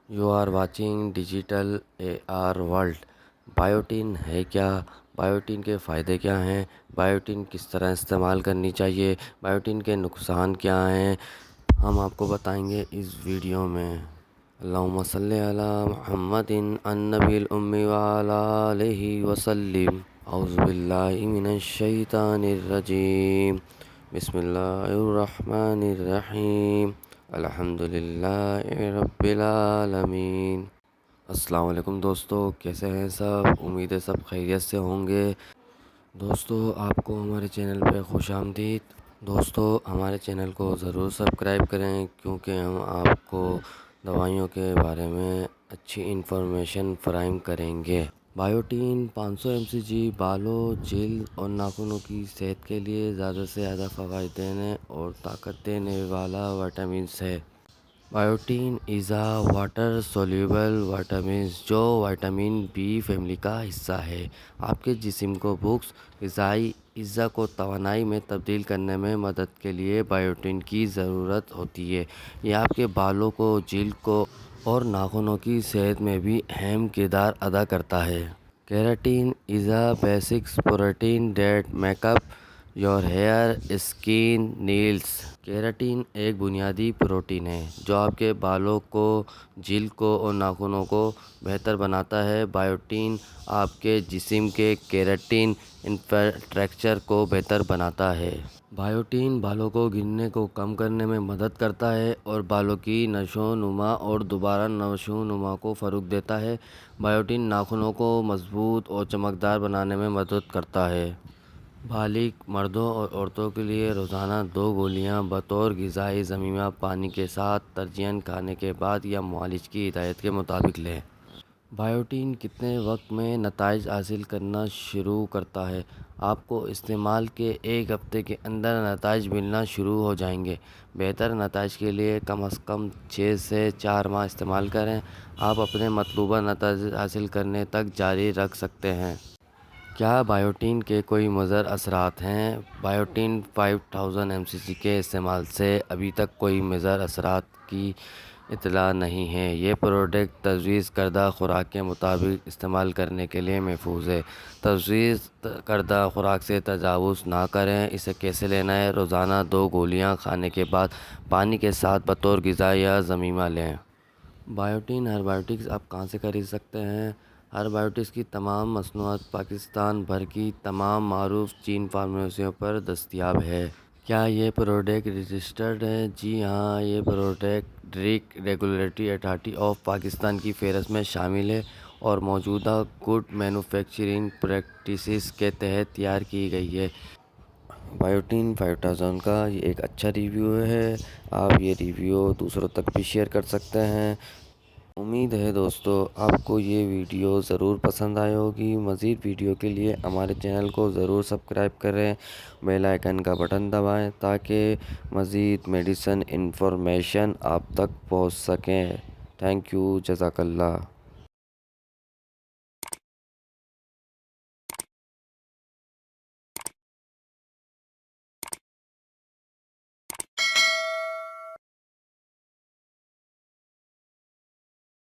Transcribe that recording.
You are watching digital AR world. Biotin है क्या? Biotin के फ़ायदे क्या हैं? बायोटिन किस तरह इस्तेमाल करनी चाहिए? बायोटिन के नुकसान क्या हैं? हम आपको बताएंगे इस वीडियो में। अल्लाहुम्मा सल्ली अला मुहम्मदिन अन्नबिल उम्मी व अला आलिहि वसल्लिम। औज़ु बिल्लाहि मिनश शैतानिर रजीम। बिस्मिल्लाहिर रहमानिर रहीम। अल्हम्दुलिल्लाहि रब्बिल आलमीन। अस्सलाम वालेकुम दोस्तों, कैसे हैं सब? उम्मीद है सब खैरियत से होंगे। दोस्तों, आपको हमारे चैनल पे खुशामदीद। दोस्तों, हमारे चैनल को ज़रूर सब्सक्राइब करें क्योंकि हम आपको दवाइयों के बारे में अच्छी इन्फॉर्मेशन फ़राहम करेंगे। बायोटिन 500 mcg बालों, जेल और नाखूनों की सेहत के लिए ज़्यादा से ज़्यादा फ़वाइद देने और ताकत देने वाला विटामिन है। Biotin is a water soluble vitamin जो विटामिन बी फैमिली का हिस्सा है। आपके जिस्म को भूख, ग़िज़ाई अज़्ज़ा को तवानाई में तब्दील करने में मदद के लिए बायोटिन की ज़रूरत होती है। ये आपके बालों को, जल्द को और नाखूनों की सेहत में भी अहम किरदार अदा करता है। Keratin is a basic protein that make up your hair, skin, nails. Keratin एक बुनियादी प्रोटीन है जो आपके बालों को, जल्द को और नाखूनों को बेहतर बनाता है। बायोटिन आपके जिस्म के केराटिन इंफ्रास्ट्रक्चर को बेहतर बनाता है। बायोटिन बालों को गिरने को कम करने में मदद करता है और बालों की नशोनुमा और दोबारा नशोनुमा को फ़रोग़ देता है। बायोटिन नाखूनों को मजबूत और चमकदार बनाने में मदद करता है। बालिग मर्दों और औरतों के लिए रोज़ाना 2 गोलियां बतौर ग़िज़ाई ज़मीना पानी के साथ तरजीहन खाने के बाद या मुआलिज की हिदायत के मुताबिक लें। बायोटिन कितने वक्त में नताइज हासिल करना शुरू करता है? आपको इस्तेमाल के 1 हफ़्ते के अंदर नताइज मिलना शुरू हो जाएंगे। बेहतर नताइज के लिए कम से कम 6 से 4 माह इस्तेमाल करें। आप अपने मतलूबा नताइज हासिल करने तक जारी रख सकते हैं। क्या बायोटिन के कोई मुज़र असरात हैं? बायोटिन 5000 mcg के इस्तेमाल से अभी तक कोई मुज़र असरात की इत्तला नहीं है। ये प्रोडक्ट तजवीज़ करदा खुराक के मुताबिक इस्तेमाल करने के लिए महफूज है। तजवीज़ करदा खुराक से तजावुज़ ना करें। इसे कैसे लेना है? रोज़ाना 2 गोलियां खाने के बाद पानी के साथ बतौर ग़िज़ा या ज़मीमा लें। बायोटिन हर्बेटिक्स आप कहाँ से खरीद सकते हैं? हर्बेटिक्स की तमाम मसनूआत पाकिस्तान भर की तमाम मारूफ चीन फार्मेसियों पर दस्तयाब है। क्या ये प्रोडक्ट रजिस्टर्ड है? जी हाँ, ये product drug regulatory authority of Pakistan की फ़हरिस्त में शामिल है और मौजूदा गुड मैन्युफैक्चरिंग प्रैक्टिसेस के तहत तैयार की गई है। बायोटिन 5000 का ये एक अच्छा रिव्यू है। आप ये रिव्यू दूसरों तक भी शेयर कर सकते हैं। उम्मीद है दोस्तों आपको ये वीडियो ज़रूर पसंद आई होगी। मज़ीद वीडियो के लिए हमारे चैनल को ज़रूर सब्सक्राइब करें, बेल आइकन का बटन दबाएं ताकि मज़ीद मेडिसिन इंफॉर्मेशन आप तक पहुंच सकें। थैंक यू, जज़ाकल्लाह।